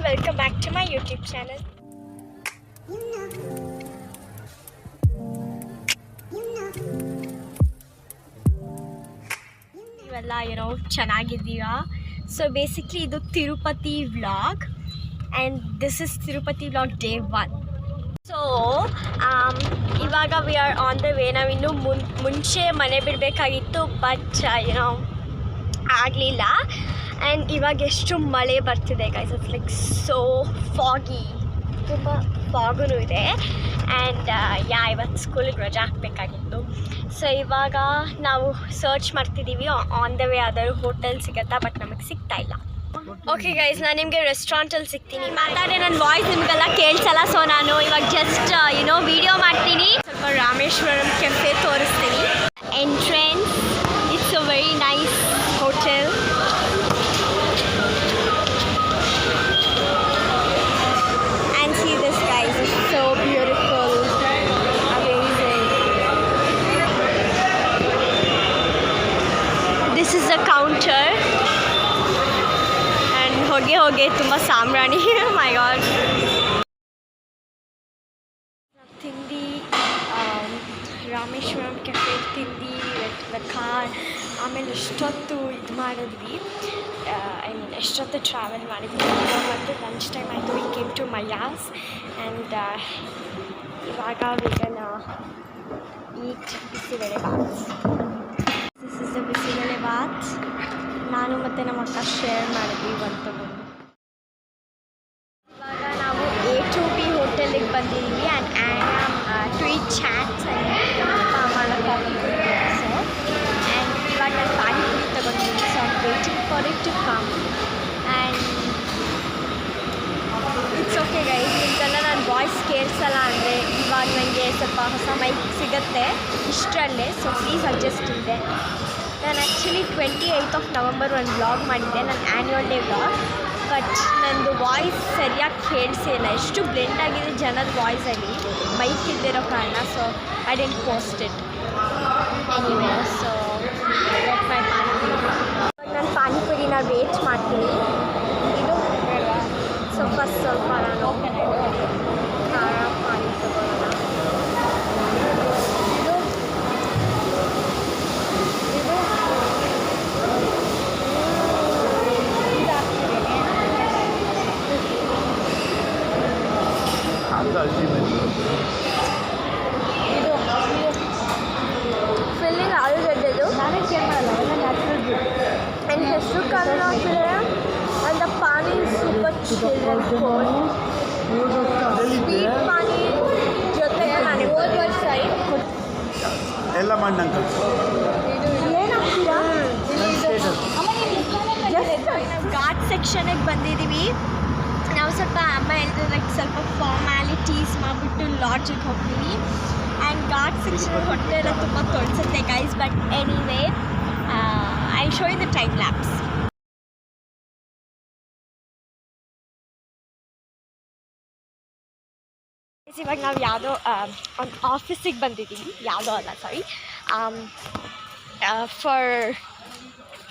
welcome back to my YouTube channel. ನೀವೆಲ್ಲ ಚೆನ್ನಾಗಿದ್ದೀರಾ? So basically ಇದು Tirupati vlog and this is Tirupati vlog day 1. So ಇವಾಗ we are on the way. ನಾವಿನ್ನೂ ಮುಂಚೆ ಮನೆ ಬಿಡಬೇಕಾಗಿತ್ತು, ಬಟ್ ಆಗಲಿಲ್ಲ. ಆ್ಯಂಡ್ ಇವಾಗ ಎಷ್ಟು ಮಳೆ ಬರ್ತಿದೆ ಗೈಸ್, ಇಟ್ಸ್ ಲೈಕ್ ಸೋ ಫಾಗಿ, ತುಂಬ ಫಾಗೂ ಇದೆ. ಆ್ಯಂಡ್ ಇವತ್ತು ಸ್ಕೂಲಿಗೆ ರಜಾ ಹಾಕಬೇಕಾಗಿತ್ತು. ಸೊ ಇವಾಗ ನಾವು ಸರ್ಚ್ ಮಾಡ್ತಿದ್ದೀವಿ ಆನ್ ದ ವೇ ಯಾವ್ದಾದ್ರು ಹೋಟೆಲ್ ಸಿಗುತ್ತಾ, ಬಟ್ ನಮಗೆ ಸಿಗ್ತಾ ಇಲ್ಲ. ಓಕೆ ಗೈಸ್, ನಾನು ನಿಮಗೆ ರೆಸ್ಟೋರೆಂಟಲ್ಲಿ ಸಿಗ್ತೀನಿ. ಮಾತಾಡಿ ನನ್ನ ವಾಯ್ಸ್ ನಿಮಗೆಲ್ಲ ಕೇಳಿಸಲ್ಲ. ಸೊ ನಾನು ಇವಾಗ ಜಸ್ಟ್ ವಿಡಿಯೋ ಮಾಡ್ತೀನಿ. ಸ್ವಲ್ಪ ರಾಮೇಶ್ವರಂ ಕೆಫೆ ತೋರಿಸ್ತೀನಿ. Entrance, it's a very nice hotel. And see this guys, it's so beautiful, amazing. This is the counter. ಹೋಗೆ ತುಂಬ ಸಾಂಬ್ರಾಣಿ. My god. ತಿಂಡಿ ರಾಮೇಶ್ವರಂ ಕೆಫೆ ತಿಂಡಿ ವಿತ್ ಕಾರ್. ಆಮೇಲೆ ಎಷ್ಟೊತ್ತು ಇದು ಮಾಡಿದ್ವಿ, ಎಷ್ಟೊತ್ತು ಟ್ರಾವೆಲ್ ಮಾಡಿದ್ವಿ. ಮತ್ತು ಲಂಚ್ ಟೈಮ್ ಆಯಿತು. We came to Mayyas and ಇವಾಗ we gonna eat bisibele bath. This is the bisibele bath. ನಾನು ಮತ್ತು ನಮ್ಮ ಅಕ್ಕ ಶೇರ್ ಮಾಡಿದ್ವಿ ಒಂದು ತಗೊಂಡು. ಇವಾಗ ನಾವು A2B ಹೋಟೆಲಿಗೆ ಬಂದಿದ್ದೀವಿ. And I am to eat chats ಮಾಡೋ ಕಾಫಿ. ಸೊ ಆ್ಯಂಡ್ ಇವಾಗ ನಾನು ಪಾನಿಪುರಿ ತೊಗೊಂಡಿದ್ದೀನಿ. So I'm waiting for it to come. And it's okay guys, ನಿಮಗೆಲ್ಲ ನನ್ನ ವಾಯ್ಸ್ ಕೇಳಿಸಲ್ಲ ಅಂದರೆ ಇವಾಗ ನನಗೆ ಸ್ವಲ್ಪ ಹೊಸ ಮೈಕ್ ಸಿಗುತ್ತೆ ಇಷ್ಟರಲ್ಲೇ. ಸೊ ಪ್ಲೀಸ್ ಅಡ್ಜಸ್ಟ್ ಇದೆ. ನಾನು ಆ್ಯಕ್ಚುಲಿ 28th ನವಂಬರ್ ಒಂದು ವ್ಲಾಗ್ ಮಾಡಿದ್ದೆ, ನನ್ನ ಆ್ಯನ್ಯುವಲ್ ಡೇ ವ್ಲಾಗ್. ಬಟ್ ನನ್ನದು ವಾಯ್ಸ್ ಸರಿಯಾಗಿ ಕೇಳಿಸಿಲ್ಲ, ಎಷ್ಟು ಬ್ಲೆಂಡ್ ಆಗಿದೆ ಜನದ ವಾಯ್ಸಲ್ಲಿ ಮೈಕ್ ಇದ್ದಿರೋ ಕಾರಣ. So I didn't post it anyway. So let my panipuri. ಇವಾಗ ನಾನು ಪಾನಿಪುರಿನ ವೇಟ್ ಮಾಡ್ತೀನಿ. ಇದು ಸೊ ಫಸ್ಟ್ ಸ್ವಲ್ಪ ನಾನು ಖಾರ ಪಾನಿ ತಗೊಳ್ಳೋಣ. ಇದು ಫಿಲ್ಲಿಂಗ್ ಆಲೂಗಡ್ಡೆದು ಆ್ಯಂಡ್ ಹೆಸರು ಕಾಳು ಹಾಕಿದ್ರೆ and the pani super chill and cold. Sweet pani ಜೊತೆಗೆ ನನಗೆ ಹೋದ ಸೈಡ್ ಎಲ್ಲ ಮಣ್ಣಂಕ ಏನು ಹಾಕ್ತೀರಾ? ನಾವು ಘಾಟ್ ಸೆಕ್ಷನಿಗೆ ಬಂದಿದ್ದೀವಿ. ನಾವು ಸ್ವಲ್ಪ ಅಮ್ಮ ಹೇಳಿದ್ರು ಲೈಕ್ ಸ್ವಲ್ಪ ಫಾರ್ಮ್ಯಾಲಿಟೀಸ್ ಮಾಡಿಬಿಟ್ಟು ಲಾಡ್ಜಿಗೆ ಹೋಗ್ತೀವಿ. ಆ್ಯಂಡ್ ಘಾಟ್ ಸೆಕ್ಷನ್ ಹೊಟ್ಟೆ ಎಲ್ಲ ತುಂಬ ತೊಳ್ಸುತ್ತೆ guys. But anyway I show you the time lapse. ಇವಾಗ ನಾವು ಯಾವುದೋ ಒಂದು ಆಫೀಸಿಗೆ ಬಂದಿದ್ದೀವಿ. ಯಾವುದೋ ಅಲ್ಲ, ಸಾರಿ,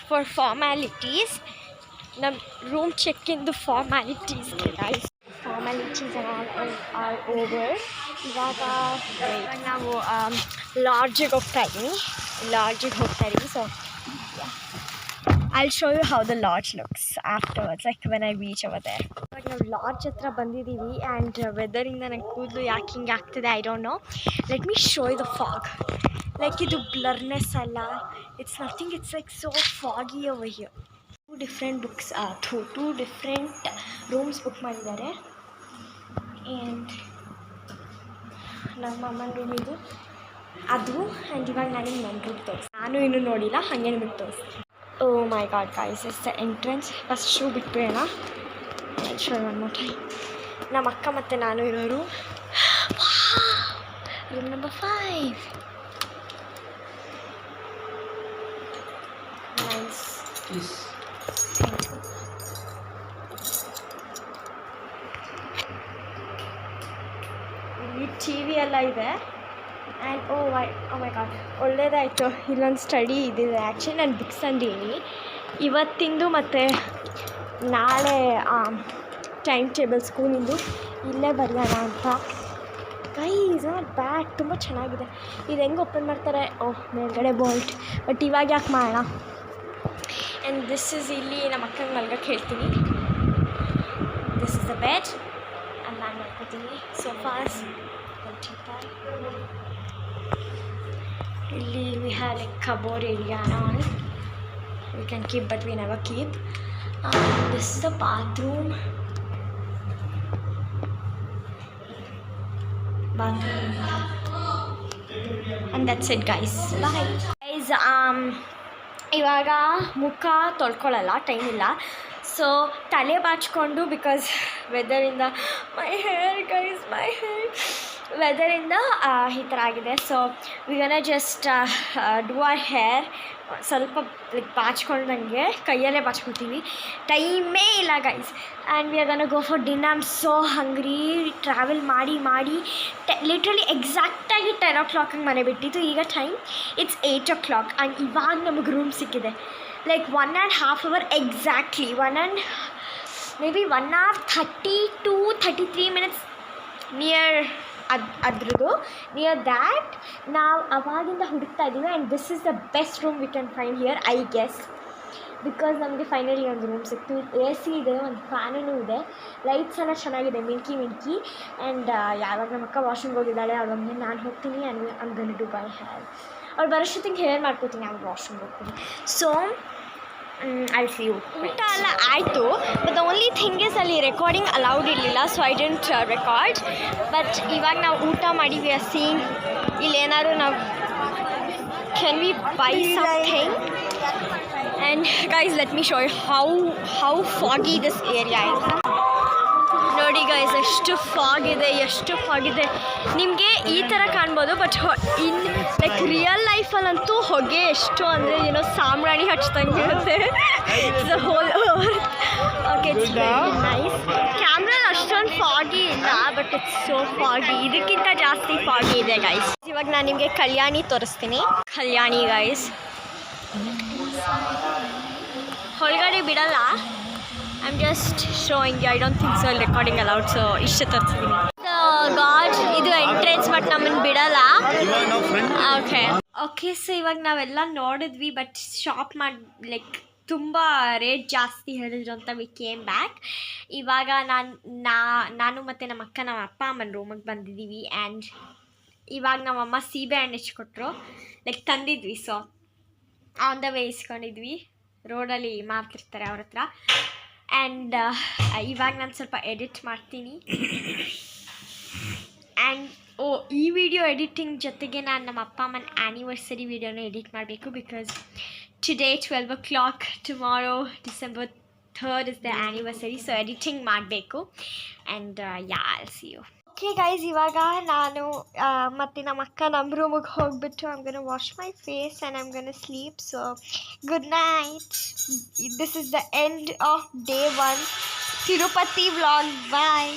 ಫಾರ್ ಫಾರ್ಮ್ಯಾಲಿಟೀಸ್. ನಮ್ಮ ರೂಮ್ ಚೆಕ್ಕಿಂದು ಫಾರ್ಮ್ಯಾಲಿಟೀಸ್ ಆರ್ ಓವರ್. ಇವಾಗ ನಾವು ಲಾಡ್ಜಿಗೆ ಹೋಗ್ತಾ ಇದ್ದೀವಿ. So I'll show you how the lodge looks afterwards, like when I reach over there. ಇವಾಗ ನಾವು ಲಾಡ್ಜ್ ಹತ್ರ ಬಂದಿದ್ದೀವಿ. ಆ್ಯಂಡ್ ವೆದರಿಂದ ನಂಗೆ ಕೂದಲು ಯಾಕೆ ಹಿಂಗೆ ಆಗ್ತಿದೆ I don't know. Let me show you the fog. Like ಇದು ಬ್ಲರ್ನೆಸ್ ಅಲ್ಲ, it's nothing, it's like so foggy over here. Two different rooms book ಮಾಡಿದ್ದಾರೆ. ಆ್ಯಂಡ್ ನಮ್ಮ ಅಮ್ಮನ ರೂಮ್ ಇದು ಅದು. ಆ್ಯಂಡ್ ಇವಾಗ ನನಗೆ ನನ್ನ ರೂಮ್ ತೋರಿಸಿ, ನಾನು ಇನ್ನೂ ನೋಡಿಲ್ಲ, ಹಾಗೆ ನಿಮಗೆ ತೋರಿಸ್ತೀನಿ. Oh my god guys, it's the entrance. First shoe ಬಿಟ್ಬೇಡ, ಶೋ ಒನ್ ಮೋರ್ ಟೈಮ್. ನಮ್ಮ ಅಕ್ಕ ಮತ್ತು ನಾನು ಇರೋರು ರೂಮ್ ನಂಬರ್ 5. ನೈಸ್. ಇಲ್ಲಿ ಟಿ ವಿ ಎಲ್ಲ ಇದೆ. ಆ್ಯಂಡ್ ಓ ಮೈ ಗಾಡ್, ಒಳ್ಳೇದಾಯಿತು. ಇಲ್ಲೊಂದು ಸ್ಟಡಿ ಇದಿದೆ. ಆ್ಯಕ್ಚುಲಿ ನಾನು ಬುಕ್ಸ್ ತಂದೀನಿ ಇವತ್ತಿಂದು, ಮತ್ತು ನಾಳೆ ಟೈಮ್ ಟೇಬಲ್ ಸ್ಕೂಲಿಂದು ಇಲ್ಲೇ ಬರೆಯೋಣ ಅಂತ. ಗೈಸ್ ನಾಟ್ ಬ್ಯಾಡ್, ತುಂಬ ಚೆನ್ನಾಗಿದೆ. ಇದು ಹೆಂಗೆ ಓಪನ್ ಮಾಡ್ತಾರೆ? ಓಹ್ ಮೇಲ್ಗಡೆ ಬೋಲ್ಟ್, ಬಟ್ ಇವಾಗ ಯಾಕೆ ಮಾಡೋಣ. ಆ್ಯಂಡ್ ದಿಸ್ ಇಸ್ ಇಲ್ಲಿ ನಮ್ಮ ಅಕ್ಕಂಗೆ ಮಲ್ಗಕ್ಕೆ ಹೇಳ್ತೀನಿ. This is the bed and ನಾನು ಮಾಡ್ಕೊತೀನಿ. ಸೋಫಾಸ್ ಇಲ್ಲಿ we have like cupboard area on. We can keep but we never keep. This is the bathroom. And that's it guys. Bye guys. ಇವಾಗ ಮುಖ ತೊಳ್ಕೊಳ್ಳಲ್ಲ, time ಇಲ್ಲ. So ತಲೆ ಬಾಚ್ಕೊಂಡು, because ವೆದರಿಂದ my hair guys, my hair ವೆದರಿಂದ ಈ ಥರ ಆಗಿದೆ. So we gonna just do our hair ಸ್ವಲ್ಪ ಲೈಕ್ ಬಾಚ್ಕೊಂಡಂಗೆ ಕೈಯಲ್ಲೇ ಬಾಚ್ಕೊತೀವಿ. ಟೈಮೇ ಇಲ್ಲ guys. And we are gonna go for dinner. I am so hungry. Travel ಮಾಡಿ ಲಿಟ್ರಲಿ ಎಕ್ಸಾಕ್ಟಾಗಿ 10 o'clock ಮನೆ ಬಿಟ್ಟಿದ್ದು. ಈಗ ಟೈಮ್ ಇಟ್ಸ್ 8 o'clock ಆ್ಯಂಡ್ ಇವಾಗ ನಮಗೆ ರೂಮ್ ಸಿಕ್ಕಿದೆ. Like 1.5 hour exactly, maybe 1 hour 30 to 33 minutes near ಅದ್ರದ್ದು ನಿಯರ್ ದ್ಯಾಟ್ ನಾವು ಅವಾಗಿಂದ ಹುಡುಕ್ತಾ ಇದ್ದೀವಿ. And this is the best room we can find here I guess, because ನಮಗೆ ಫೈನಲಿ ಒಂದು ರೂಮ್ ಸಿಕ್ತು. AC ಇದೆ, ಒಂದು ಫ್ಯಾನೂ ಇದೆ, ಲೈಟ್ಸ್ ಎಲ್ಲ ಚೆನ್ನಾಗಿದೆ, ಮಿಂಕಿ. ಆ್ಯಂಡ್ ಯಾವಾಗ ನಮ್ಮ ಅಕ್ಕ ವಾಶ್ರೂಮ್ಗೆ ಹೋಗಿದ್ದಾಳೆ ಅವಾಗಂದ್ರೆ ನಾನು ಹೋಗ್ತೀನಿ. And I'm gonna do my hair. ಅವ್ಳು ಬರೋಷ್ಟೊತ್ತಿಗೆ ಹೇರ್ ಮಾಡ್ಕೋತೀನಿ, ಆಮೇಲೆ ವಾಶ್ರೂಮ್ಗೆ ಹೋಗ್ತೀನಿ. So I see you. ಊಟ ಎಲ್ಲ ಆಯಿತು, but the only thing is ಅಲ್ಲಿ ರೆಕಾರ್ಡಿಂಗ್ ಅಲೌಡ್ ಇರಲಿಲ್ಲ, so I didn't record. But ಇವಾಗ ನಾವು ಊಟ ಮಾಡಿ ವಿ ಆರ್ ಸೀಯಿಂಗ್ ಇಲ್ಲಿ ಏನಾದ್ರು ನಾವು can we buy something. And guys let me show you how foggy this area is. ನೋಡಿ ಗೈಸ್ ಎಷ್ಟು ಫಾಗ್ ಇದೆ. ನಿಮಗೆ ಈ ಥರ ಕಾಣ್ಬೋದು, ಬಟ್ ಲೈಕ್ ರಿಯಲ್ ಲೈಫಲ್ಲಂತೂ ಹೊಗೆ ಎಷ್ಟು ಅಂದರೆ ಏನೋ ಸಾಂಬ್ರಾಣಿ ಹಚ್ದಂಗೆ ಇರುತ್ತೆ. The whole okay, it's very nice. ಕ್ಯಾಮ್ರಲ್ಲಿ ಅಷ್ಟೊಂದು ಫಾಗಿ ಇಲ್ಲ, ಬಟ್ ಇಟ್ಸ್ ಸೋ ಫಾಗಿ. ಇದಕ್ಕಿಂತ ಜಾಸ್ತಿ ಫಾಗಿ ಇದೆ ಗೈಸ್. ಇವಾಗ ನಾನು ನಿಮಗೆ ಕಲ್ಯಾಣಿ ತೋರಿಸ್ತೀನಿ. ಕಲ್ಯಾಣಿ ಗೈಸ್ ಹೊರಗಡೆ ಬಿಡಲ್ಲ. I'm just showing you. I don't think so recording allowed, so ಇಷ್ಟೇ ತೋರಿಸ್ತೀನಿ. ಗಾಡ್ ಇದು ಎಂಟ್ರೆನ್ಸ್, ಬಟ್ ನಮ್ಮನ್ನು ಬಿಡಲ್ಲ. ಓಕೆ ಸೊ ಇವಾಗ ನಾವೆಲ್ಲ ನೋಡಿದ್ವಿ, ಬಟ್ ಶಾಪ್ ಲೈಕ್ ತುಂಬ ರೇಟ್ ಜಾಸ್ತಿ ಹೇಳಿದ್ರು ಅಂತ ವಿ ಕೇಮ್ ಬ್ಯಾಕ್. ಇವಾಗ ನಾನು ಮತ್ತು ನಮ್ಮ ಅಕ್ಕ ನಮ್ಮ ಅಪ್ಪ ಅಮ್ಮನ ರೂಮಿಗೆ ಬಂದಿದ್ದೀವಿ. ಆ್ಯಂಡ್ ಇವಾಗ ನಮ್ಮಮ್ಮ ಸೀಬೆ ಹಣ್ಣು ಹೆಚ್ಕೊಟ್ರು, ಲೈಕ್ ತಂದಿದ್ವಿ. ಸೊ ಆನ್ ದ ವೇ ಇಸ್ಕೊಂಡಿದ್ವಿ, ರೋಡಲ್ಲಿ ಮಾರ್ತಿರ್ತಾರೆ ಅವ್ರ ಹತ್ರ. ಆ್ಯಂಡ್ ಇವಾಗ ನಾನು ಸ್ವಲ್ಪ ಎಡಿಟ್ ಮಾಡ್ತೀನಿ. ಆ್ಯಂಡ್ ಈ ವಿಡಿಯೋ ಎಡಿಟಿಂಗ್ ಜೊತೆಗೆ ನಾನು ನಮ್ಮ ಅಪ್ಪ ಅಮ್ಮನ ಆ್ಯನಿವರ್ಸರಿ ವಿಡಿಯೋನ ಎಡಿಟ್ ಮಾಡಬೇಕು, because today 12 o'clock, tomorrow December 3rd is the anniversary. So editing ಮಾಡಬೇಕು. And ya I see you. Okay guys, ಇವಾಗ ನಾನು ಮತ್ತು ನಮ್ಮ ಅಕ್ಕ ನಮ್ಮ ರೂಮಿಗೆ ಹೋಗ್ಬಿಟ್ಟು I'm gonna wash my face and I'm gonna sleep. So good night. This is the end of day 1 Tirupati vlog. Bye.